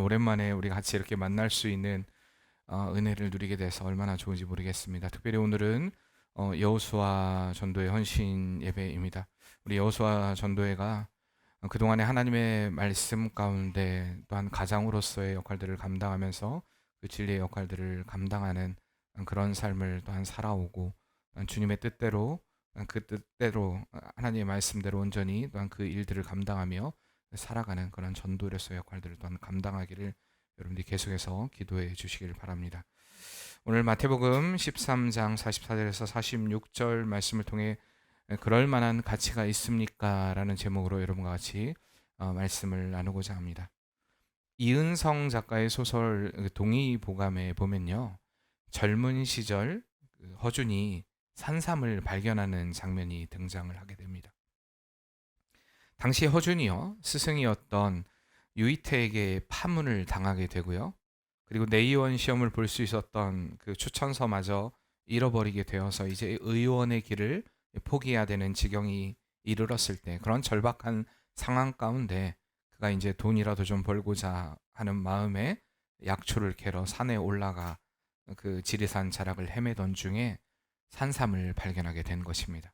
오랜만에 우리 같이 이렇게 만날 수 있는 은혜를 누리게 돼서 얼마나 좋은지 모르겠습니다. 특별히 오늘은 여호수아 전도회 헌신 예배입니다. 우리 여호수아 전도회가 그동안에 하나님의 말씀 가운데 또한 가장으로서의 역할들을 감당하면서 그 진리의 역할들을 감당하는 그런 삶을 또한 살아오고, 주님의 뜻대로 그 뜻대로 하나님의 말씀대로 온전히 또한 그 일들을 감당하며 살아가는 그런 전도로서의 역할들을 또한 감당하기를 여러분들이 계속해서 기도해 주시길 바랍니다. 오늘 마태복음 13장 44절에서 46절 말씀을 통해 그럴 만한 가치가 있습니까? 라는 제목으로 여러분과 같이 말씀을 나누고자 합니다. 이은성 작가의 소설 동의보감에 보면요, 젊은 시절 허준이 산삼을 발견하는 장면이 등장을 하게 됩니다. 당시 허준이요, 스승이었던 유이태에게 파문을 당하게 되고요. 그리고 내의원 시험을 볼 수 있었던 그 추천서마저 잃어버리게 되어서 이제 의원의 길을 포기해야 되는 지경이 이르렀을 때, 그런 절박한 상황 가운데 그가 이제 돈이라도 좀 벌고자 하는 마음에 약초를 캐러 산에 올라가 그 지리산 자락을 헤매던 중에 산삼을 발견하게 된 것입니다.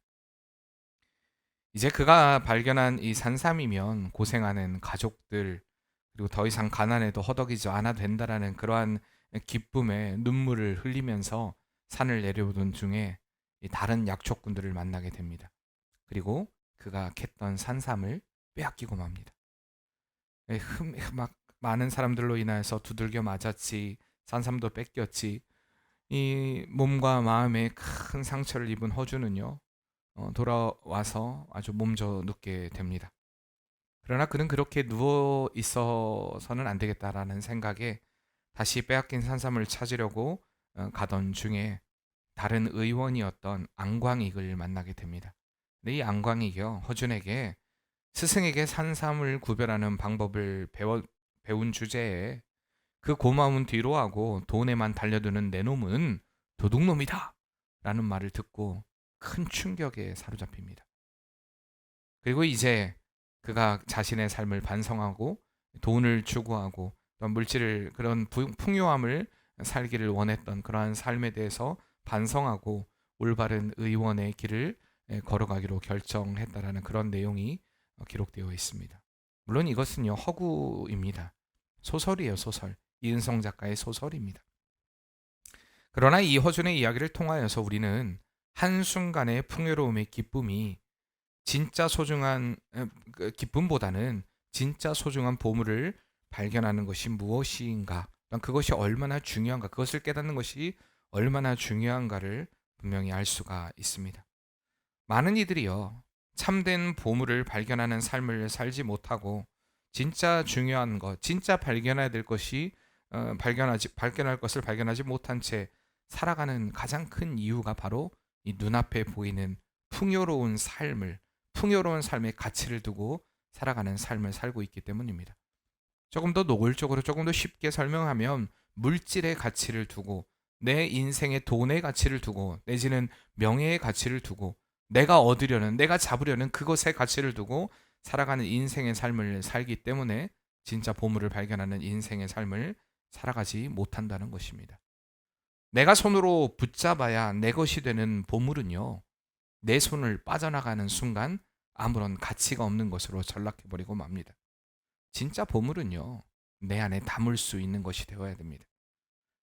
이제 그가 발견한 이 산삼이면 고생하는 가족들, 그리고 더 이상 가난에도 허덕이지 않아도 된다라는 그러한 기쁨의 눈물을 흘리면서 산을 내려오던 중에 이 다른 약초꾼들을 만나게 됩니다. 그리고 그가 캤던 산삼을 빼앗기고 맙니다. 막 많은 사람들로 인하여서 두들겨 맞았지, 산삼도 뺏겼지. 이 몸과 마음에 큰 상처를 입은 허주는요, 돌아와서 아주 몸져 눕게 됩니다. 그러나 그는 그렇게 누워 있어서는 안 되겠다라는 생각에 다시 빼앗긴 산삼을 찾으려고 가던 중에 다른 의원이었던 안광익을 만나게 됩니다. 근데 이 안광익이요, 허준에게 스승에게 산삼을 구별하는 방법을 배운 주제에 그 고마움은 뒤로 하고 돈에만 달려드는 내 놈은 도둑놈이다 라는 말을 듣고 큰 충격에 사로잡힙니다. 그리고 이제 그가 자신의 삶을 반성하고 돈을 추구하고 또 물질을, 그런 풍요함을 살기를 원했던 그러한 삶에 대해서 반성하고 올바른 의원의 길을 걸어가기로 결정했다라는 그런 내용이 기록되어 있습니다. 물론 이것은요, 허구입니다. 소설이에요, 소설. 이은성 작가의 소설입니다. 그러나 이 허준의 이야기를 통하여서 우리는 한순간의 풍요로움의 기쁨이 진짜 소중한 기쁨보다는 진짜 소중한 보물을 발견하는 것이 무엇인가, 그것이 얼마나 중요한가, 그것을 깨닫는 것이 얼마나 중요한가를 분명히 알 수가 있습니다. 많은 이들이요, 참된 보물을 발견하는 삶을 살지 못하고 진짜 중요한 것, 진짜 발견해야 될 것이 발견할 것을 발견하지 못한 채 살아가는 가장 큰 이유가 바로 이 눈앞에 보이는 풍요로운 삶의 가치를 두고 살아가는 삶을 살고 있기 때문입니다. 조금 더 노골적으로, 조금 더 쉽게 설명하면 물질의 가치를 두고, 내 인생의 돈의 가치를 두고, 내지는 명예의 가치를 두고, 내가 얻으려는, 내가 잡으려는 그것의 가치를 두고 살아가는 인생의 삶을 살기 때문에 진짜 보물을 발견하는 인생의 삶을 살아가지 못한다는 것입니다. 내가 손으로 붙잡아야 내 것이 되는 보물은요, 내 손을 빠져나가는 순간 아무런 가치가 없는 것으로 전락해버리고 맙니다. 진짜 보물은요, 내 안에 담을 수 있는 것이 되어야 됩니다.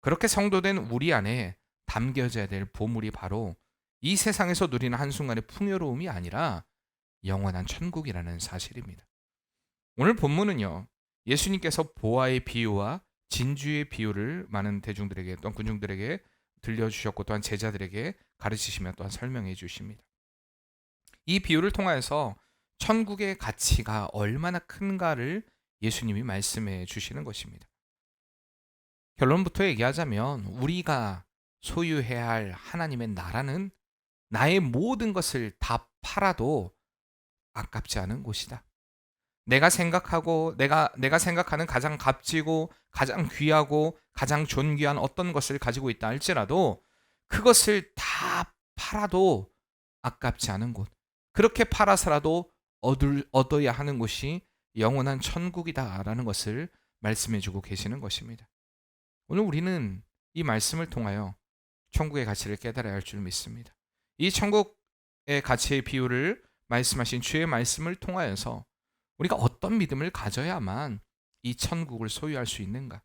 그렇게 성도된 우리 안에 담겨져야 될 보물이 바로 이 세상에서 누리는 한순간의 풍요로움이 아니라 영원한 천국이라는 사실입니다. 오늘 본문은요, 예수님께서 보아의 비유와 진주의 비유를 많은 대중들에게, 또한 군중들에게 들려주셨고, 또한 제자들에게 가르치시며 또한 설명해 주십니다. 이 비유를 통하여서 천국의 가치가 얼마나 큰가를 예수님이 말씀해 주시는 것입니다. 결론부터 얘기하자면 우리가 소유해야 할 하나님의 나라는 나의 모든 것을 다 팔아도 아깝지 않은 곳이다. 내가 생각하는 가장 값지고 가장 귀하고 가장 존귀한 어떤 것을 가지고 있다 할지라도 그것을 다 팔아도 아깝지 않은 곳, 그렇게 팔아서라도 얻어야 하는 곳이 영원한 천국이다라는 것을 말씀해주고 계시는 것입니다. 오늘 우리는 이 말씀을 통하여 천국의 가치를 깨달아야 할 줄 믿습니다. 이 천국의 가치의 비유를 말씀하신 주의 말씀을 통하여서 우리가 어떤 믿음을 가져야만 이 천국을 소유할 수 있는가?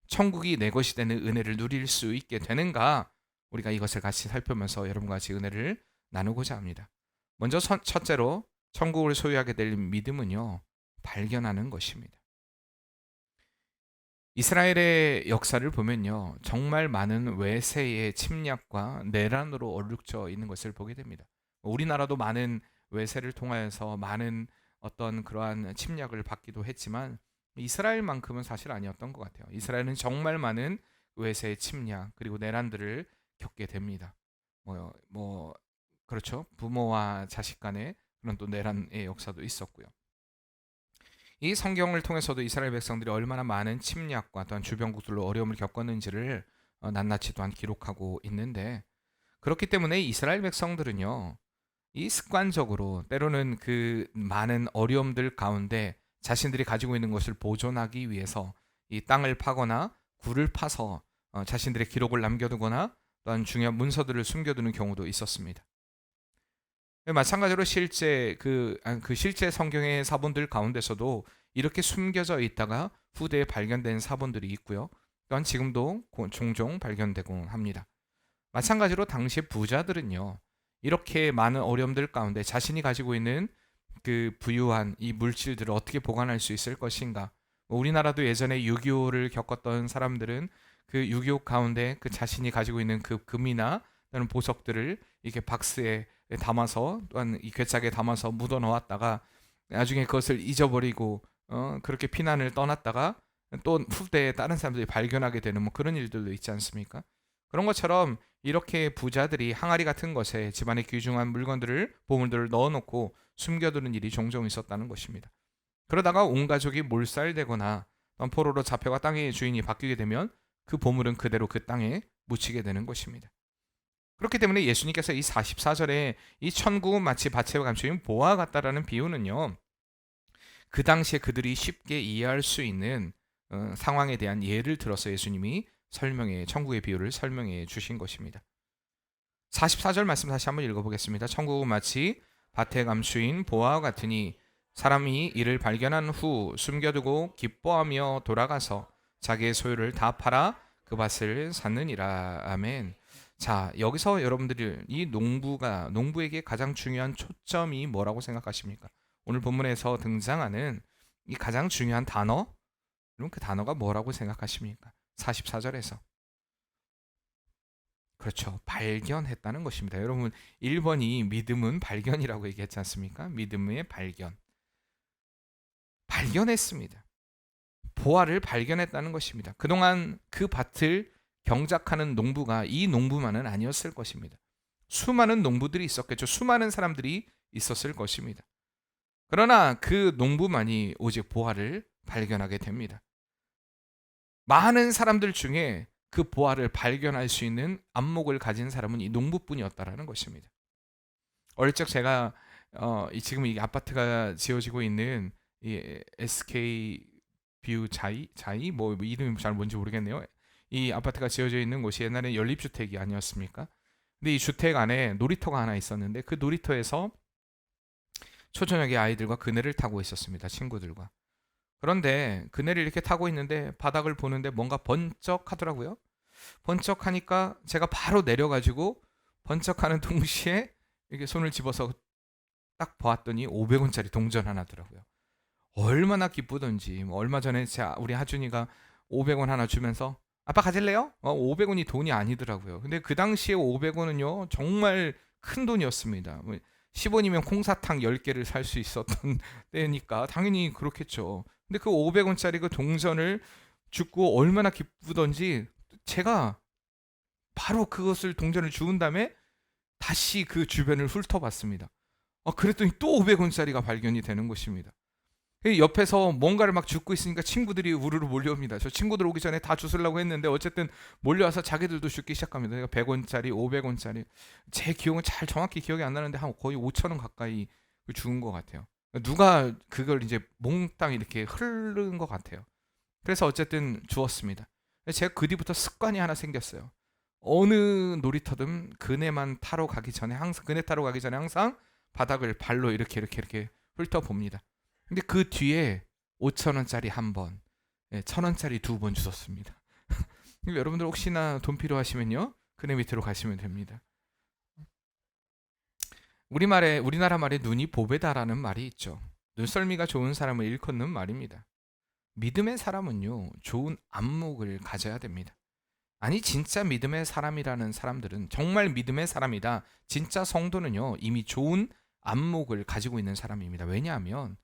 천국이 내 것이 되는 은혜를 누릴 수 있게 되는가? 우리가 이것을 같이 살펴면서 여러분과 같이 은혜를 나누고자 합니다. 먼저 첫째로 천국을 소유하게 될 믿음은요, 발견하는 것입니다. 이스라엘의 역사를 보면요, 정말 많은 외세의 침략과 내란으로 얼룩져 있는 것을 보게 됩니다. 우리나라도 많은 외세를 통하여서 많은 어떤 그러한 침략을 받기도 했지만 이스라엘만큼은 사실 아니었던 것 같아요. 이스라엘은 정말 많은 외세의 침략 그리고 내란들을 겪게 됩니다. 그렇죠. 부모와 자식 간의 그런 또 내란의 역사도 있었고요. 이 성경을 통해서도 이스라엘 백성들이 얼마나 많은 침략과 또한 주변국들로 어려움을 겪었는지를 낱낱이 또한 기록하고 있는데, 그렇기 때문에 이스라엘 백성들은요, 이 습관적으로 때로는 그 많은 어려움들 가운데 자신들이 가지고 있는 것을 보존하기 위해서 이 땅을 파거나 굴을 파서 자신들의 기록을 남겨두거나 또한 중요한 문서들을 숨겨두는 경우도 있었습니다. 마찬가지로 실제 실제 성경의 사본들 가운데서도 이렇게 숨겨져 있다가 후대에 발견된 사본들이 있고요. 또한 지금도 종종 발견되곤 합니다. 마찬가지로 당시 부자들은요, 이렇게 많은 어려움들 가운데 자신이 가지고 있는 그 부유한 이 물질들을 어떻게 보관할 수 있을 것인가. 우리나라도 예전에 6.25를 겪었던 사람들은 그 6.25 가운데 그 자신이 가지고 있는 그 금이나 또는 보석들을 이렇게 박스에 담아서 또한 이 괴짝에 담아서 묻어 넣었다가 나중에 그것을 잊어버리고 그렇게 피난을 떠났다가 또 후대에 다른 사람들이 발견하게 되는 그런 일들도 있지 않습니까? 그런 것처럼 이렇게 부자들이 항아리 같은 것에 집안의 귀중한 물건들을 보물들을 넣어놓고 숨겨두는 일이 종종 있었다는 것입니다. 그러다가 온 가족이 몰살되거나 포로로 잡혀가 땅의 주인이 바뀌게 되면 그 보물은 그대로 그 땅에 묻히게 되는 것입니다. 그렇기 때문에 예수님께서 이 44절에 이 천국은 마치 밭에 감추인 보화 같다라는 비유는요, 그 당시에 그들이 쉽게 이해할 수 있는 상황에 대한 예를 들어서 예수님이 천국의 비유를 설명해 주신 것입니다. 44절 말씀 다시 한번 읽어보겠습니다. 천국은 마치 밭에 감추인 보화와 같으니 사람이 이를 발견한 후 숨겨두고 기뻐하며 돌아가서 자기의 소유를 다 팔아 그 밭을 샀느니라. 아멘. 자, 여기서 여러분들이 이 농부에게 가장 중요한 초점이 뭐라고 생각하십니까? 오늘 본문에서 등장하는 이 가장 중요한 단어, 그럼 그 단어가 뭐라고 생각하십니까? 44절에서. 그렇죠. 발견했다는 것입니다. 여러분, 1번이 믿음은 발견이라고 얘기했지 않습니까? 믿음의 발견. 발견했습니다. 보화를 발견했다는 것입니다. 그동안 그 밭을 경작하는 농부가 이 농부만은 아니었을 것입니다. 수많은 농부들이 있었겠죠. 수많은 사람들이 있었을 것입니다. 그러나 그 농부만이 오직 보화를 발견하게 됩니다. 많은 사람들 중에 그 보화를 발견할 수 있는 안목을 가진 사람은 이 농부뿐이었다라는 것입니다. 어릴 적 제가 지금 이 아파트가 지어지고 있는 이 SK 뷰 자이 이름이 잘 뭔지 모르겠네요. 이 아파트가 지어져 있는 곳이 옛날에 연립주택이 아니었습니까? 근데 이 주택 안에 놀이터가 하나 있었는데 그 놀이터에서 초저녁에 아이들과 그네를 타고 있었습니다. 친구들과. 그런데 그네를 이렇게 타고 있는데 바닥을 보는데 뭔가 번쩍하더라고요. 번쩍하니까 제가 바로 내려가지고 번쩍하는 동시에 이렇게 손을 집어서 딱 보았더니 500원짜리 동전 하나더라고요. 얼마나 기쁘던지. 얼마 전에 우리 하준이가 500원 하나 주면서 아빠 가질래요? 500원이 돈이 아니더라고요. 근데 그 당시에 500원은요 정말 큰 돈이었습니다. 10원이면 콩사탕 10개를 살 수 있었던 때니까 당연히 그렇겠죠. 근데 그 500원짜리 그 동전을 줍고 얼마나 기쁘던지 제가 바로 그것을 동전을 주운 다음에 다시 그 주변을 훑어봤습니다. 그랬더니 또 500원짜리가 발견이 되는 것입니다. 옆에서 뭔가를 막 줍고 있으니까 친구들이 우르르 몰려옵니다. 저 친구들 오기 전에 다 주스려고 했는데 어쨌든 몰려와서 자기들도 줍기 시작합니다. 100원짜리, 500원짜리. 제 기억은 정확히 기억이 안 나는데 한 거의 5,000원 가까이 주운 것 같아요. 누가 그걸 이제 몽땅 이렇게 흐른 것 같아요. 그래서 어쨌든 주었습니다. 제가 그 뒤부터 습관이 하나 생겼어요. 어느 놀이터든 그네만 타러 가기 전에 항상 그네 타러 가기 전에 항상 바닥을 발로 이렇게 훑어봅니다. 근데 그 뒤에 5,000원짜리 한 번, 1,000원짜리 두 번 주셨습니다. 여러분들 혹시나 돈 필요하시면요, 그네 밑으로 가시면 됩니다. 우리나라 말에 눈이 보배다라는 말이 있죠. 눈썰미가 좋은 사람을 일컫는 말입니다. 믿음의 사람은요, 좋은 안목을 가져야 됩니다. 아니, 진짜 믿음의 사람이라는 사람들은, 정말 믿음의 사람이다, 진짜 성도는요, 이미 좋은 안목을 가지고 있는 사람입니다. 왜냐하면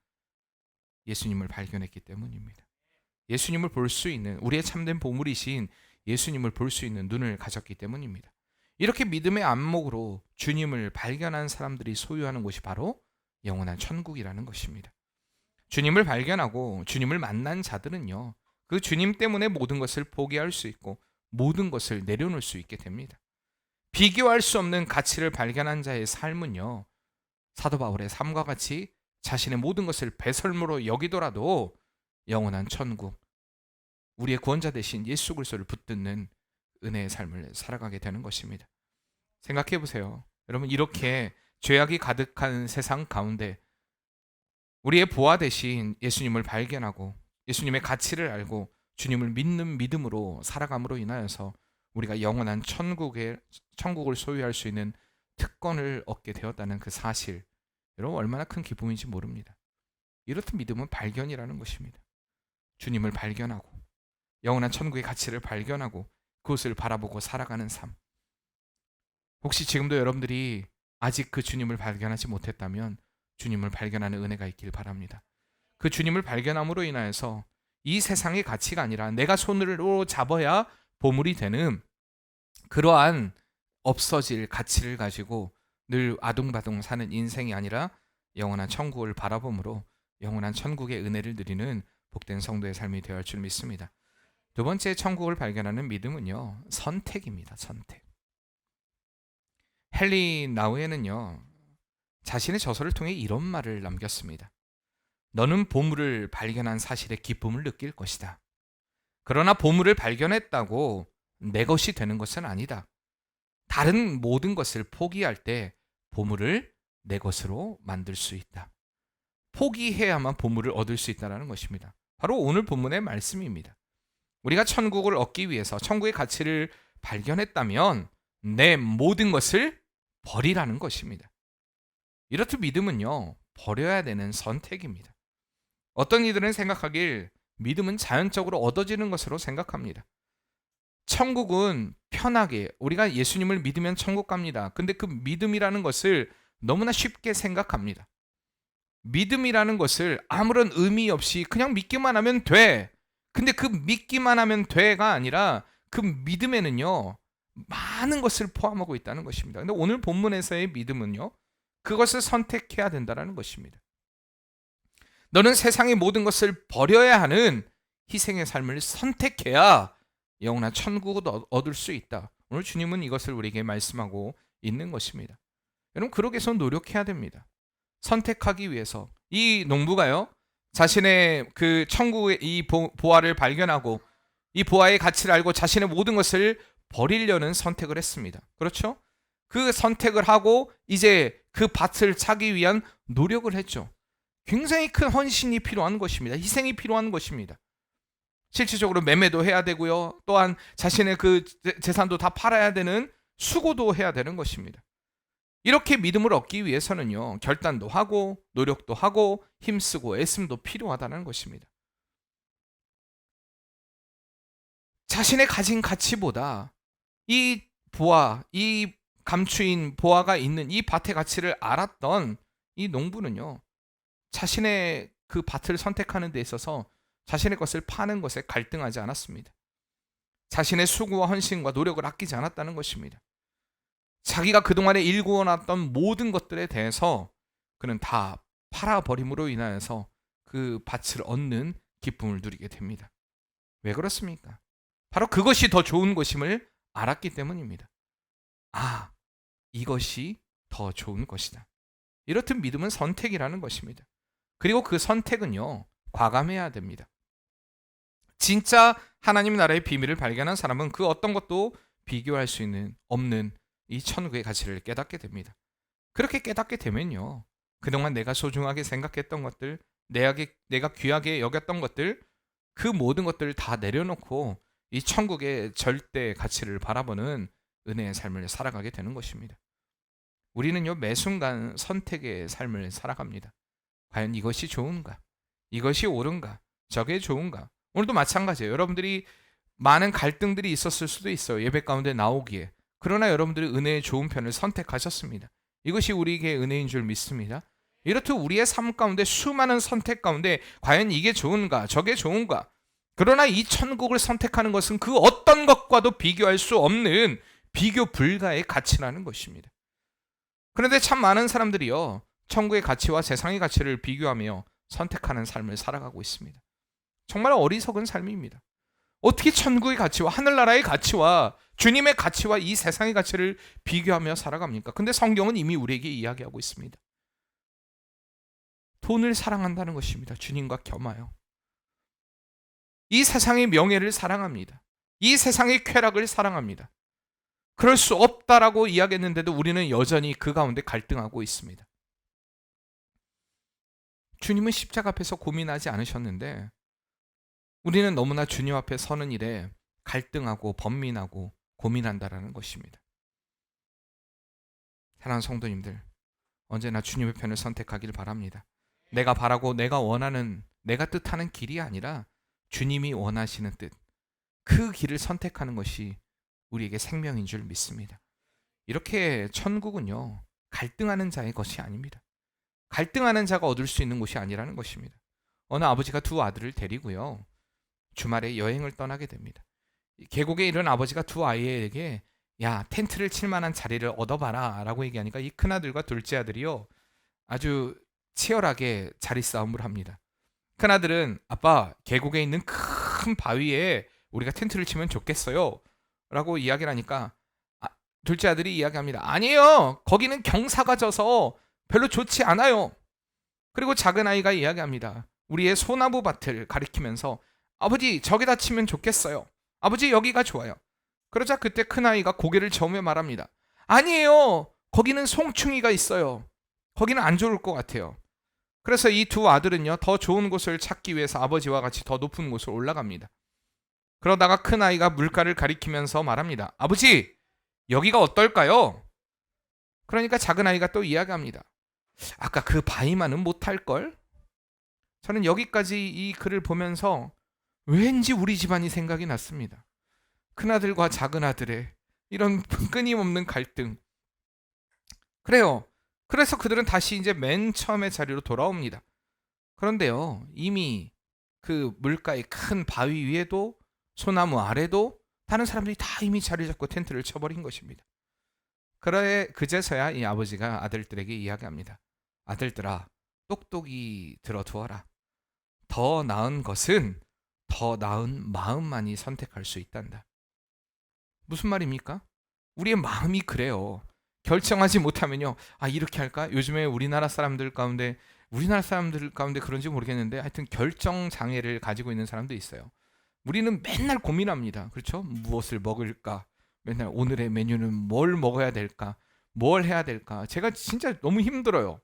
예수님을 발견했기 때문입니다. 예수님을 볼 수 있는, 우리의 참된 보물이신 예수님을 볼 수 있는 눈을 가졌기 때문입니다. 이렇게 믿음의 안목으로 주님을 발견한 사람들이 소유하는 곳이 바로 영원한 천국이라는 것입니다. 주님을 발견하고 주님을 만난 자들은요, 그 주님 때문에 모든 것을 포기할 수 있고 모든 것을 내려놓을 수 있게 됩니다. 비교할 수 없는 가치를 발견한 자의 삶은요, 사도 바울의 삶과 같이 자신의 모든 것을 배설물로 여기더라도 영원한 천국, 우리의 구원자 되신 예수 그리스도를 붙드는 은혜의 삶을 살아가게 되는 것입니다. 생각해 보세요. 여러분, 이렇게 죄악이 가득한 세상 가운데 우리의 보화 되신 예수님을 발견하고 예수님의 가치를 알고 주님을 믿는 믿음으로 살아감으로 인하여서 우리가 영원한 천국을 소유할 수 있는 특권을 얻게 되었다는 그 사실, 여러분 얼마나 큰 기쁨인지 모릅니다. 이렇듯 믿음은 발견이라는 것입니다. 주님을 발견하고 영원한 천국의 가치를 발견하고 그것을 바라보고 살아가는 삶. 혹시 지금도 여러분들이 아직 그 주님을 발견하지 못했다면 주님을 발견하는 은혜가 있길 바랍니다. 그 주님을 발견함으로 인하여서 이 세상의 가치가 아니라 내가 손으로 잡아야 보물이 되는 그러한 없어질 가치를 가지고 늘 아둥바둥 사는 인생이 아니라 영원한 천국을 바라봄으로 영원한 천국의 은혜를 누리는 복된 성도의 삶이 되어야 할 줄 믿습니다. 두 번째 천국을 발견하는 믿음은요, 선택입니다. 선택. 헨리 나우에는요, 자신의 저서를 통해 이런 말을 남겼습니다. 너는 보물을 발견한 사실에 기쁨을 느낄 것이다. 그러나 보물을 발견했다고 내 것이 되는 것은 아니다. 다른 모든 것을 포기할 때 보물을 내 것으로 만들 수 있다. 포기해야만 보물을 얻을 수 있다는 것입니다. 바로 오늘 본문의 말씀입니다. 우리가 천국을 얻기 위해서 천국의 가치를 발견했다면 내 모든 것을 버리라는 것입니다. 이렇듯 믿음은요, 버려야 되는 선택입니다. 어떤 이들은 생각하길 믿음은 자연적으로 얻어지는 것으로 생각합니다. 천국은 편하게 우리가 예수님을 믿으면 천국 갑니다. 근데 그 믿음이라는 것을 너무나 쉽게 생각합니다. 믿음이라는 것을 아무런 의미 없이 그냥 믿기만 하면 돼. 근데 그 믿기만 하면 돼가 아니라 그 믿음에는요, 많은 것을 포함하고 있다는 것입니다. 근데 오늘 본문에서의 믿음은요, 그것을 선택해야 된다는 것입니다. 너는 세상의 모든 것을 버려야 하는 희생의 삶을 선택해야 영원한 천국을 얻을 수 있다. 오늘 주님은 이것을 우리에게 말씀하고 있는 것입니다. 여러분, 그러기 위해서 노력해야 됩니다. 선택하기 위해서. 이 농부가요, 자신의 그 천국의 이 보화를 발견하고 이 보화의 가치를 알고 자신의 모든 것을 버리려는 선택을 했습니다. 그렇죠? 그 선택을 하고 이제 그 밭을 차기 위한 노력을 했죠. 굉장히 큰 헌신이 필요한 것입니다. 희생이 필요한 것입니다. 실질적으로 매매도 해야 되고요. 또한 자신의 그 재산도 다 팔아야 되는 수고도 해야 되는 것입니다. 이렇게 믿음을 얻기 위해서는요, 결단도 하고 노력도 하고 힘쓰고 애씀도 필요하다는 것입니다. 자신의 가진 가치보다 이 보화, 이 감추인 보화가 있는 이 밭의 가치를 알았던 이 농부는요, 자신의 그 밭을 선택하는 데 있어서 자신의 것을 파는 것에 갈등하지 않았습니다. 자신의 수고와 헌신과 노력을 아끼지 않았다는 것입니다. 자기가 그동안에 일구어놨던 모든 것들에 대해서 그는 다 팔아버림으로 인하여서 그 밭을 얻는 기쁨을 누리게 됩니다. 왜 그렇습니까? 바로 그것이 더 좋은 것임을 알았기 때문입니다. 아, 이것이 더 좋은 것이다. 이렇듯 믿음은 선택이라는 것입니다. 그리고 그 선택은요, 과감해야 됩니다. 진짜 하나님 나라의 비밀을 발견한 사람은 그 어떤 것도 비교할 수 있는 없는 이 천국의 가치를 깨닫게 됩니다. 그렇게 깨닫게 되면요, 그동안 내가 소중하게 생각했던 것들, 내가 귀하게 여겼던 것들, 그 모든 것들을 다 내려놓고 이 천국의 절대 가치를 바라보는 은혜의 삶을 살아가게 되는 것입니다. 우리는요, 매 순간 선택의 삶을 살아갑니다. 과연 이것이 좋은가? 이것이 옳은가? 저게 좋은가? 오늘도 마찬가지예요. 여러분들이 많은 갈등들이 있었을 수도 있어요. 예배 가운데 나오기에. 그러나 여러분들이 은혜의 좋은 편을 선택하셨습니다. 이것이 우리에게 은혜인 줄 믿습니다. 이렇듯 우리의 삶 가운데 수많은 선택 가운데 과연 이게 좋은가? 저게 좋은가? 그러나 이 천국을 선택하는 것은 그 어떤 것과도 비교할 수 없는 비교 불가의 가치라는 것입니다. 그런데 참 많은 사람들이요, 천국의 가치와 세상의 가치를 비교하며 선택하는 삶을 살아가고 있습니다. 정말 어리석은 삶입니다. 어떻게 천국의 가치와 하늘나라의 가치와 주님의 가치와 이 세상의 가치를 비교하며 살아갑니까? 근데 성경은 이미 우리에게 이야기하고 있습니다. 돈을 사랑한다는 것입니다. 주님과 겸하여. 이 세상의 명예를 사랑합니다. 이 세상의 쾌락을 사랑합니다. 그럴 수 없다라고 이야기했는데도 우리는 여전히 그 가운데 갈등하고 있습니다. 주님은 십자가 앞에서 고민하지 않으셨는데 우리는 너무나 주님 앞에 서는 일에 갈등하고 번민하고 고민한다라는 것입니다. 사랑하는 성도님들, 언제나 주님의 편을 선택하길 바랍니다. 내가 바라고 내가 원하는, 내가 뜻하는 길이 아니라 주님이 원하시는 뜻, 그 길을 선택하는 것이 우리에게 생명인 줄 믿습니다. 이렇게 천국은요, 갈등하는 자의 것이 아닙니다. 갈등하는 자가 얻을 수 있는 곳이 아니라는 것입니다. 어느 아버지가 두 아들을 데리고요, 주말에 여행을 떠나게 됩니다. 계곡에 이른 아버지가 두 아이에게 야, 텐트를 칠 만한 자리를 얻어봐라 라고 얘기하니까 이 큰아들과 둘째 아들이요, 아주 치열하게 자리 싸움을 합니다. 큰아들은 아빠, 계곡에 있는 큰 바위에 우리가 텐트를 치면 좋겠어요 라고 이야기를 하니까 둘째 아들이 이야기합니다. 아니에요, 거기는 경사가 져서 별로 좋지 않아요. 그리고 작은 아이가 이야기합니다. 우리의 소나무 밭을 가리키면서 아버지, 저기다 치면 좋겠어요. 아버지, 여기가 좋아요. 그러자 그때 큰아이가 고개를 저으며 말합니다. 아니에요, 거기는 송충이가 있어요. 거기는 안 좋을 것 같아요. 그래서 이 두 아들은요, 더 좋은 곳을 찾기 위해서 아버지와 같이 더 높은 곳으로 올라갑니다. 그러다가 큰아이가 물가를 가리키면서 말합니다. 아버지, 여기가 어떨까요? 그러니까 작은 아이가 또 이야기합니다. 아까 그 바위만은 못할걸? 저는 여기까지 이 글을 보면서 왠지 우리 집안이 생각이 났습니다. 큰아들과 작은아들의 이런 끊임없는 갈등. 그래요. 그래서 그들은 다시 이제 맨 처음의 자리로 돌아옵니다. 그런데요, 이미 그 물가의 큰 바위 위에도 소나무 아래도 다른 사람들이 다 이미 자리 잡고 텐트를 쳐버린 것입니다. 그제서야 이 아버지가 아들들에게 이야기합니다. 아들들아, 똑똑히 들어두어라. 더 나은 것은 더 나은 마음만이 선택할 수 있단다. 무슨 말입니까? 우리의 마음이 그래요. 결정하지 못하면요, 이렇게 할까? 요즘에 우리나라 사람들 가운데 그런지 모르겠는데 하여튼 결정 장애를 가지고 있는 사람도 있어요. 우리는 맨날 고민합니다. 그렇죠? 무엇을 먹을까? 맨날 오늘의 메뉴는 뭘 먹어야 될까? 뭘 해야 될까? 제가 진짜 너무 힘들어요.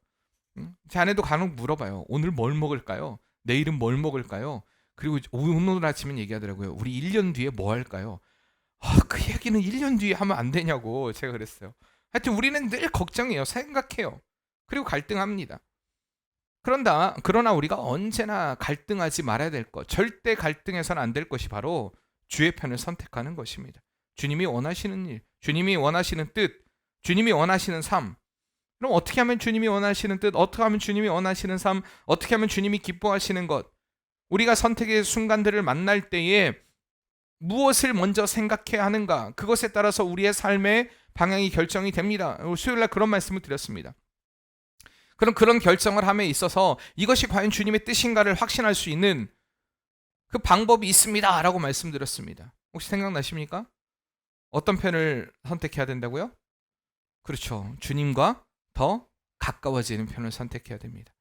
제 아내도 간혹 물어봐요. 오늘 뭘 먹을까요? 내일은 뭘 먹을까요? 그리고 오늘 아침에 얘기하더라고요. 우리 1년 뒤에 뭐 할까요? 그 얘기는 1년 뒤에 하면 안 되냐고 제가 그랬어요. 하여튼 우리는 늘 걱정해요. 생각해요. 그리고 갈등합니다. 그러나 우리가 언제나 갈등하지 말아야 될 것, 절대 갈등해서는 안 될 것이 바로 주의 편을 선택하는 것입니다. 주님이 원하시는 일, 주님이 원하시는 뜻, 주님이 원하시는 삶. 그럼 어떻게 하면 주님이 원하시는 뜻, 어떻게 하면 주님이 원하시는 삶, 어떻게 하면 주님이 기뻐하시는 것, 우리가 선택의 순간들을 만날 때에 무엇을 먼저 생각해야 하는가, 그것에 따라서 우리의 삶의 방향이 결정이 됩니다. 수요일날 그런 말씀을 드렸습니다. 그런 결정을 함에 있어서 이것이 과연 주님의 뜻인가를 확신할 수 있는 그 방법이 있습니다 라고 말씀드렸습니다. 혹시 생각나십니까? 어떤 편을 선택해야 된다고요? 그렇죠. 주님과 더 가까워지는 편을 선택해야 됩니다.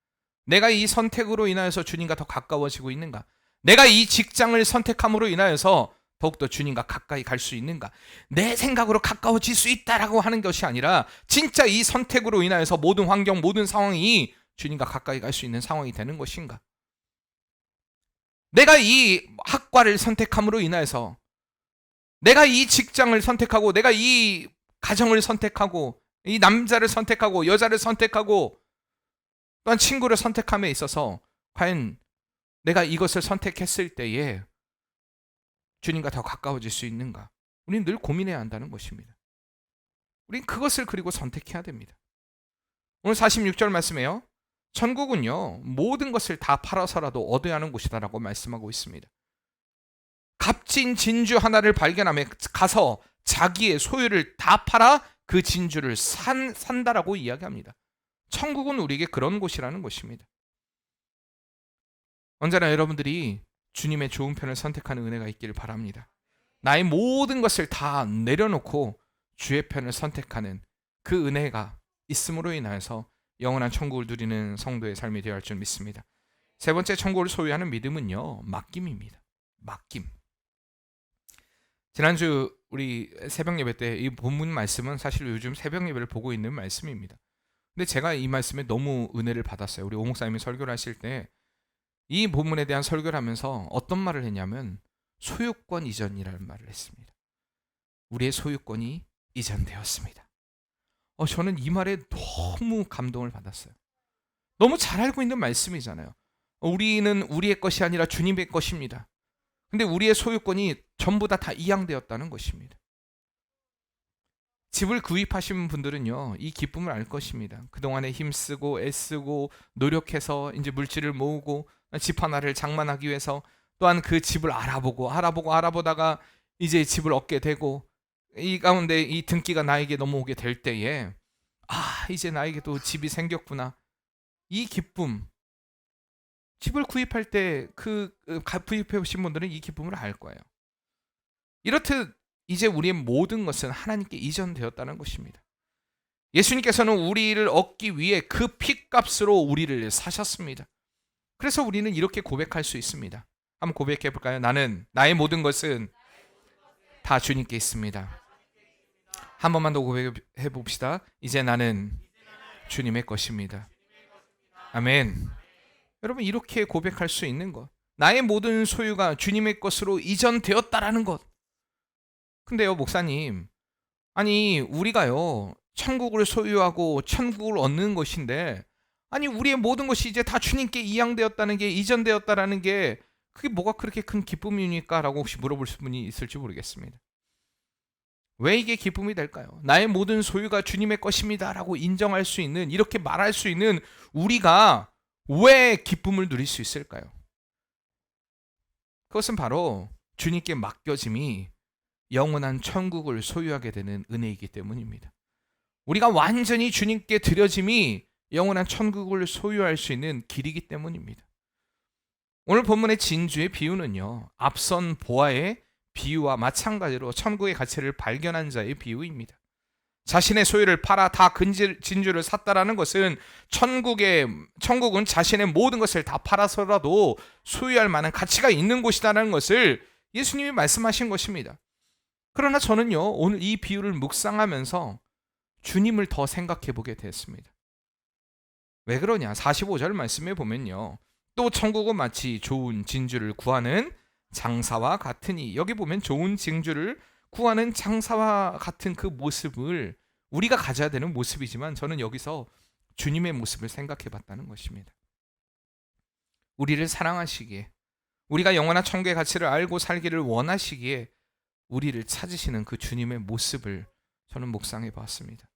내가 이 선택으로 인하여서 주님과 더 가까워지고 있는가? 내가 이 직장을 선택함으로 인하여서 더욱더 주님과 가까이 갈 수 있는가? 내 생각으로 가까워질 수 있다라고 하는 것이 아니라 진짜 이 선택으로 인하여서 모든 환경, 모든 상황이 주님과 가까이 갈 수 있는 상황이 되는 것인가? 내가 이 학과를 선택함으로 인하여서 내가 이 직장을 선택하고 내가 이 가정을 선택하고 이 남자를 선택하고 여자를 선택하고 또한 친구를 선택함에 있어서 과연 내가 이것을 선택했을 때에 주님과 더 가까워질 수 있는가? 우리는 늘 고민해야 한다는 것입니다. 우리는 그것을 그리고 선택해야 됩니다. 오늘 46절 말씀에요. 천국은요, 모든 것을 다 팔아서라도 얻어야 하는 곳이다라고 말씀하고 있습니다. 값진 진주 하나를 발견하며 가서 자기의 소유를 다 팔아 그 진주를 산다라고 이야기합니다. 천국은 우리에게 그런 곳이라는 것입니다. 언제나 여러분들이 주님의 좋은 편을 선택하는 은혜가 있기를 바랍니다. 나의 모든 것을 다 내려놓고 주의 편을 선택하는 그 은혜가 있음으로 인하여서 영원한 천국을 누리는 성도의 삶이 되어야 할 줄 믿습니다. 세 번째 천국을 소유하는 믿음은요, 맡김입니다. 맡김. 지난주 우리 새벽 예배 때 이 본문 말씀은 사실 요즘 새벽 예배를 보고 있는 말씀입니다. 근데 제가 이 말씀에 너무 은혜를 받았어요. 우리 오 목사님이 설교를 하실 때 이 본문에 대한 설교를 하면서 어떤 말을 했냐면 소유권 이전이라는 말을 했습니다. 우리의 소유권이 이전되었습니다. 저는 이 말에 너무 감동을 받았어요. 너무 잘 알고 있는 말씀이잖아요. 우리는 우리의 것이 아니라 주님의 것입니다. 근데 우리의 소유권이 전부 다 이양되었다는 것입니다. 집을 구입하신 분들은요, 이 기쁨을 알 것입니다. 그동안에 힘쓰고 애쓰고 노력해서 이제 물질을 모으고 집 하나를 장만하기 위해서 또한 그 집을 알아보다가 이제 집을 얻게 되고 이 가운데 이 등기가 나에게 넘어오게 될 때에 이제 나에게도 집이 생겼구나. 이 기쁨, 집을 구입할 때 구입해 오신 분들은 이 기쁨을 알 거예요. 이렇듯 이제 우리의 모든 것은 하나님께 이전되었다는 것입니다. 예수님께서는 우리를 얻기 위해 그 핏값으로 우리를 사셨습니다. 그래서 우리는 이렇게 고백할 수 있습니다. 한번 고백해 볼까요? 나의 모든 것은 다 주님께 있습니다. 한 번만 더 고백해 봅시다. 이제 나는 주님의 것입니다. 아멘. 여러분, 이렇게 고백할 수 있는 것, 나의 모든 소유가 주님의 것으로 이전되었다라는 것. 근데요, 목사님, 아니 우리가요 천국을 소유하고 천국을 얻는 것인데, 아니 우리의 모든 것이 이제 다 주님께 이양되었다는 게, 이전되었다라는 게 그게 뭐가 그렇게 큰 기쁨입니까? 라고 혹시 물어볼 분이 있을지 모르겠습니다. 왜 이게 기쁨이 될까요? 나의 모든 소유가 주님의 것입니다 라고 인정할 수 있는, 이렇게 말할 수 있는 우리가 왜 기쁨을 누릴 수 있을까요? 그것은 바로 주님께 맡겨짐이 영원한 천국을 소유하게 되는 은혜이기 때문입니다. 우리가 완전히 주님께 드려짐이 영원한 천국을 소유할 수 있는 길이기 때문입니다. 오늘 본문의 진주의 비유는요, 앞선 보아의 비유와 마찬가지로 천국의 가치를 발견한 자의 비유입니다. 자신의 소유를 팔아 다 진주를 샀다라는 것은 천국은 자신의 모든 것을 다 팔아서라도 소유할 만한 가치가 있는 곳이다라는 것을 예수님이 말씀하신 것입니다. 그러나 저는요, 오늘 이 비유를 묵상하면서 주님을 더 생각해 보게 됐습니다. 왜 그러냐? 45절 말씀에 보면요, 또 천국은 마치 좋은 진주를 구하는 장사와 같으니, 여기 보면 좋은 진주를 구하는 장사와 같은 그 모습을 우리가 가져야 되는 모습이지만, 저는 여기서 주님의 모습을 생각해 봤다는 것입니다. 우리를 사랑하시기에, 우리가 영원한 천국의 가치를 알고 살기를 원하시기에 우리를 찾으시는 그 주님의 모습을 저는 묵상해 봤습니다.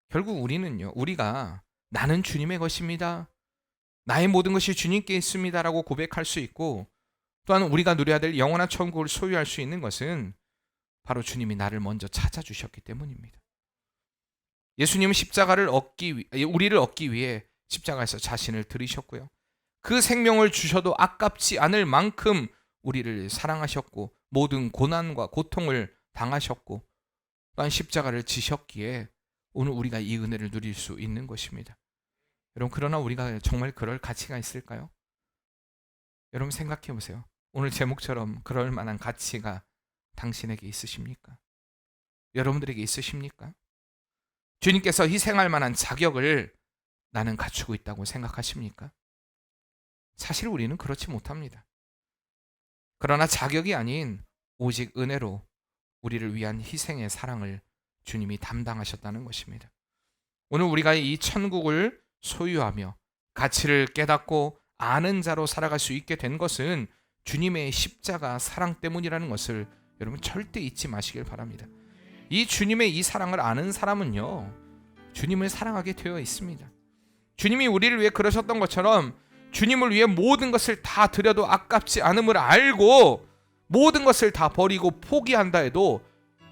결국 우리가 나는 주님의 것입니다, 나의 모든 것이 주님께 있습니다 라고 고백할 수 있고, 또한 우리가 누려야 될 영원한 천국을 소유할 수 있는 것은 바로 주님이 나를 먼저 찾아주셨기 때문입니다. 예수님은 우리를 얻기 위해 십자가에서 자신을 들이셨고요, 그 생명을 주셔도 아깝지 않을 만큼 우리를 사랑하셨고 모든 고난과 고통을 당하셨고 또한 십자가를 지셨기에 오늘 우리가 이 은혜를 누릴 수 있는 것입니다. 여러분, 그러나 우리가 정말 그럴 가치가 있을까요? 여러분 생각해 보세요. 오늘 제목처럼 그럴 만한 가치가 당신에게 있으십니까? 여러분들에게 있으십니까? 주님께서 희생할 만한 자격을 나는 갖추고 있다고 생각하십니까? 사실 우리는 그렇지 못합니다. 그러나 자격이 아닌 오직 은혜로 우리를 위한 희생의 사랑을 주님이 담당하셨다는 것입니다. 오늘 우리가 이 천국을 소유하며 가치를 깨닫고 아는 자로 살아갈 수 있게 된 것은 주님의 십자가 사랑 때문이라는 것을 여러분 절대 잊지 마시길 바랍니다. 이 주님의 이 사랑을 아는 사람은요, 주님을 사랑하게 되어 있습니다. 주님이 우리를 위해 그러셨던 것처럼 주님을 위해 모든 것을 다 드려도 아깝지 않음을 알고 모든 것을 다 버리고 포기한다 해도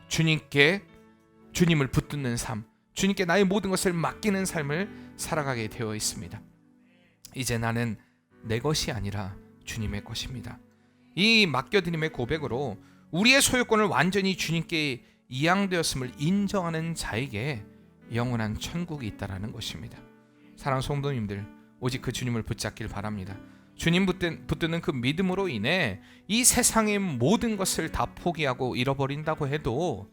주님을 붙드는 삶, 주님께 나의 모든 것을 맡기는 삶을 살아가게 되어 있습니다. 이제 나는 내 것이 아니라 주님의 것입니다. 이 맡겨드림의 고백으로 우리의 소유권을 완전히 주님께 이양되었음을 인정하는 자에게 영원한 천국이 있다라는 것입니다. 사랑하는 성도님들, 오직 그 주님을 붙잡길 바랍니다. 주님 붙드는 그 믿음으로 인해 이 세상의 모든 것을 다 포기하고 잃어버린다고 해도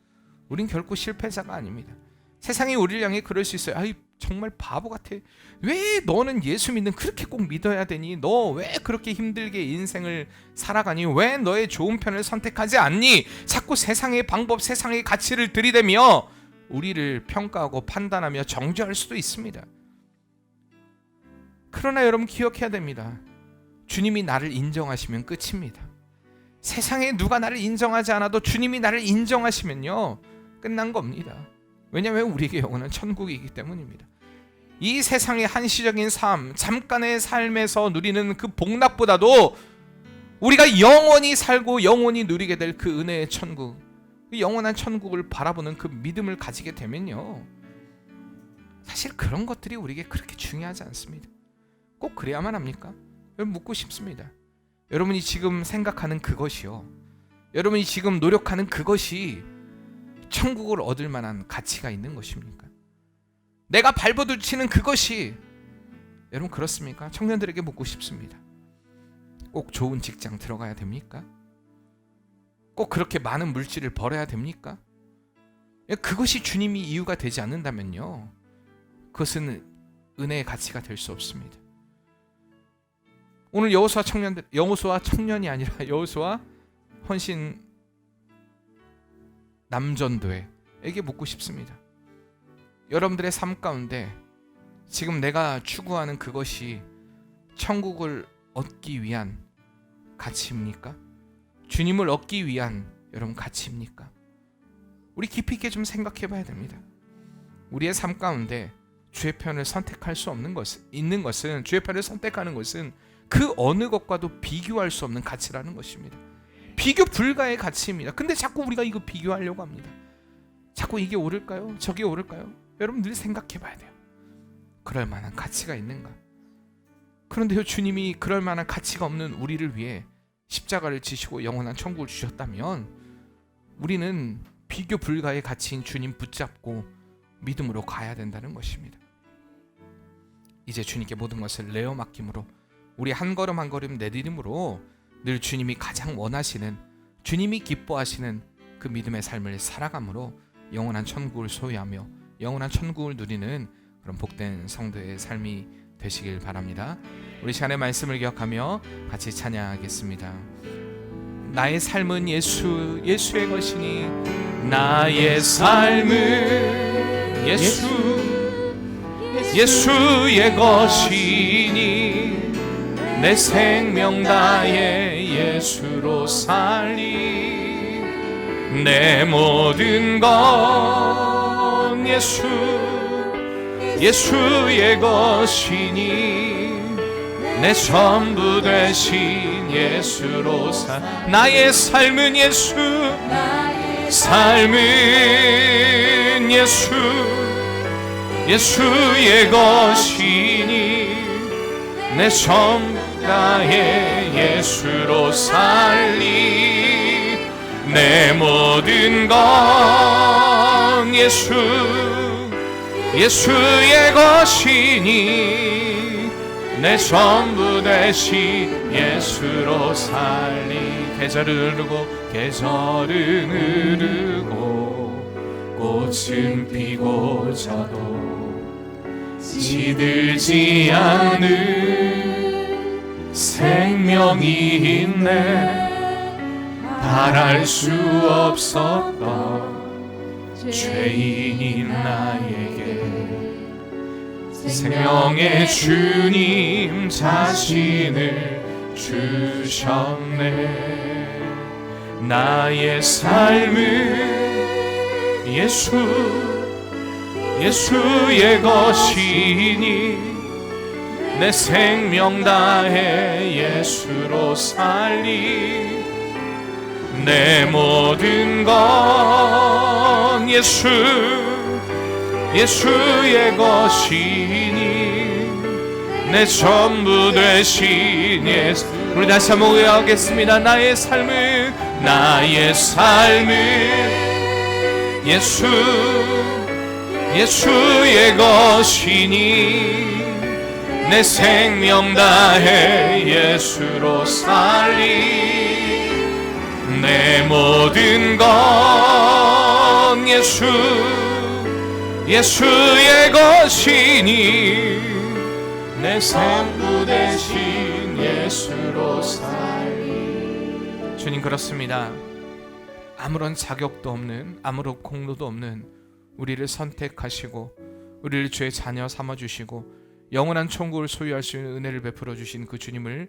우린 결코 실패자가 아닙니다. 세상이 우리를 향해 그럴 수 있어요. 아이, 정말 바보 같아. 왜 너는 예수 믿는 그렇게 꼭 믿어야 되니? 너 왜 그렇게 힘들게 인생을 살아가니? 왜 너의 좋은 편을 선택하지 않니? 자꾸 세상의 방법, 세상의 가치를 들이대며 우리를 평가하고 판단하며 정죄할 수도 있습니다. 그러나 여러분 기억해야 됩니다. 주님이 나를 인정하시면 끝입니다. 세상에 누가 나를 인정하지 않아도 주님이 나를 인정하시면요, 끝난 겁니다. 왜냐하면 우리에게 영원한 천국이기 때문입니다. 이 세상의 한시적인 삶, 잠깐의 삶에서 누리는 그 복락보다도 우리가 영원히 살고 영원히 누리게 될 그 은혜의 천국, 그 영원한 천국을 바라보는 그 믿음을 가지게 되면요, 사실 그런 것들이 우리에게 그렇게 중요하지 않습니다. 꼭 그래야만 합니까? 여러분 묻고 싶습니다. 여러분이 지금 생각하는 그것이요, 여러분이 지금 노력하는 그것이 천국을 얻을 만한 가치가 있는 것입니까? 내가 발버둥치는 그것이, 여러분 그렇습니까? 청년들에게 묻고 싶습니다. 꼭 좋은 직장 들어가야 됩니까? 꼭 그렇게 많은 물질을 벌어야 됩니까? 그것이 주님이 이유가 되지 않는다면요, 그것은 은혜의 가치가 될 수 없습니다. 오늘 여호수아 청년이 아니라 여호수아 헌신 남전도회에게 묻고 싶습니다. 여러분들의 삶 가운데 지금 내가 추구하는 그것이 천국을 얻기 위한 가치입니까? 주님을 얻기 위한 여러분 가치입니까? 우리 깊이 있게 좀 생각해 봐야 됩니다. 우리의 삶 가운데 주의 편을 선택할 수 있는 것은 주의 편을 선택하는 것은 그 어느 것과도 비교할 수 없는 가치라는 것입니다. 비교 불가의 가치입니다. 근데 자꾸 우리가 이거 비교하려고 합니다. 자꾸 이게 옳을까요? 저게 옳을까요? 여러분 늘 생각해 봐야 돼요. 그럴 만한 가치가 있는가? 그런데요, 주님이 그럴 만한 가치가 없는 우리를 위해 십자가를 지시고 영원한 천국을 주셨다면 우리는 비교 불가의 가치인 주님 붙잡고 믿음으로 가야 된다는 것입니다. 이제 주님께 모든 것을 내어 맡김으로 우리 한 걸음 한 걸음 내디딤으로 늘 주님이 가장 원하시는, 주님이 기뻐하시는 그 믿음의 삶을 살아감으로 영원한 천국을 소유하며 영원한 천국을 누리는 그런 복된 성도의 삶이 되시길 바랍니다. 우리 시간의 말씀을 기억하며 같이 찬양하겠습니다. 나의 삶은 예수의 것이니, 나의 삶은 예수의 것이니, 내 생명 다해 예수로 살리, 내 모든 건 예수의 것이니, 내 전부 되신 예수로 나의 삶은 예수의 것이니, 내 전부 다해 예수로 살리, 내 모든 건 예수의 것이니, 내 전부 되신 예수로 살리. 계절은 흐르고 꽃은 피고 져도 시들지 않는 생명이 있네. 바랄 수 없었던 죄인인 나에게 생명의 주님 자신을 주셨네. 나의 삶은 예수의 것이니 내 생명 다해 예수로 살리. 내 모든 건 예수의 것이니 내 전부 되신 예수. 우리 다시 한번 외하겠습니다. 나의 삶은 예수의 것이니 내 생명 다해 예수로 살리. 내 모든 건 예수의 것이니 내 전부 되신 예수로 살리. 주님, 그렇습니다. 아무런 자격도 없는, 아무런 공로도 없는 우리를 선택하시고 우리를 주의 자녀 삼아주시고 영원한 천국을 소유할 수 있는 은혜를 베풀어 주신 그 주님을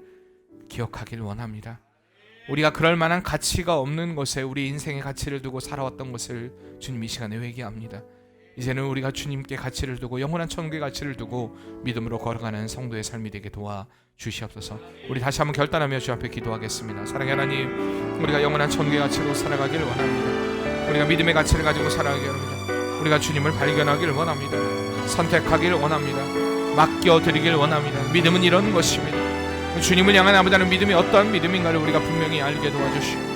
기억하길 원합니다. 우리가 그럴 만한 가치가 없는 것에 우리 인생의 가치를 두고 살아왔던 것을 주님 이 시간에 회개합니다. 이제는 우리가 주님께 가치를 두고 영원한 천국의 가치를 두고 믿음으로 걸어가는 성도의 삶이 되게 도와주시옵소서. 우리 다시 한번 결단하며 주 앞에 기도하겠습니다. 사랑의 하나님, 우리가 영원한 천국의 가치로 살아가길 원합니다. 우리가 믿음의 가치를 가지고 살아가길 원합니다. 우리가 주님을 발견하길 원합니다. 선택하길 원합니다. 맡겨드리길 원합니다. 믿음은 이런 것입니다. 주님을 향한 아버지는 믿음이 어떠한 믿음인가를 우리가 분명히 알게 도와주시고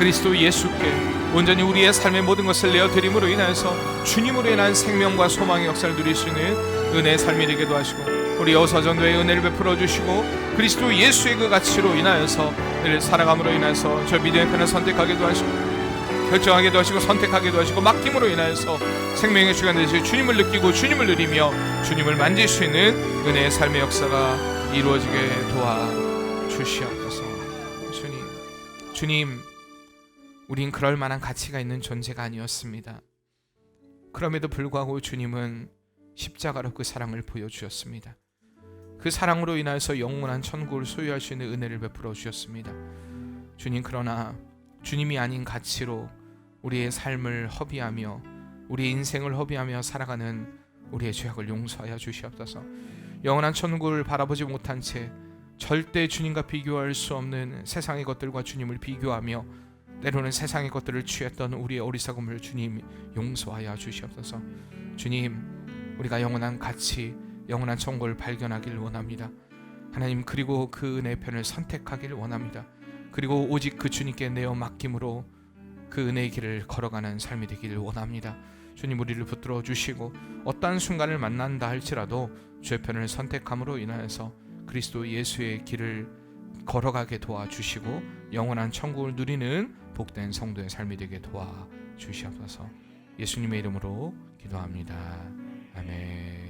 그리스도 예수께 온전히 우리의 삶의 모든 것을 내어드림으로 인하여서 주님으로 인한 생명과 소망의 역사를 누릴 수 있는 은혜의 삶이 되게 도와주시고 우리 여호수아 전도의 은혜를 베풀어 주시고 그리스도 예수의 그 가치로 인하여서 늘 살아감으로 인하여서 저 믿음의 편을 선택하게 도와주시고 결정하게 도와주시고 선택하게 도와주시고 맡김으로 인하여서 생명의 주관 되시고 주님을 느끼고 주님을 누리며 주님을 만질 수 있는 은혜의 삶의 역사가 이루어지게 도와주시옵소서. 주님, 우린 그럴 만한 가치가 있는 존재가 아니었습니다. 그럼에도 불구하고 주님은 십자가로 그 사랑을 보여주셨습니다. 그 사랑으로 인하여서 영원한 천국을 소유할 수 있는 은혜를 베풀어 주셨습니다. 주님, 그러나 주님이 아닌 가치로 우리의 삶을 허비하며 우리의 인생을 허비하며 살아가는 우리의 죄악을 용서하여 주시옵소서. 영원한 천국을 바라보지 못한 채 절대 주님과 비교할 수 없는 세상의 것들과 주님을 비교하며 때로는 세상의 것들을 취했던 우리의 어리석음을 주님 용서하여 주시옵소서. 주님, 우리가 영원한 가치, 영원한 천국을 발견하길 원합니다. 하나님, 그리고 그 은혜의 편을 선택하길 원합니다. 그리고 오직 그 주님께 내어 맡김으로 그 은혜의 길을 걸어가는 삶이 되기를 원합니다. 주님, 우리를 붙들어 주시고 어떠한 순간을 만난다 할지라도 주의 편을 선택함으로 인하여서 그리스도 예수의 길을 걸어가게 도와주시고 영원한 천국을 누리는 복된 성도의 삶이 되게 도와주시옵소서. 예수님의 이름으로 기도합니다. 아멘.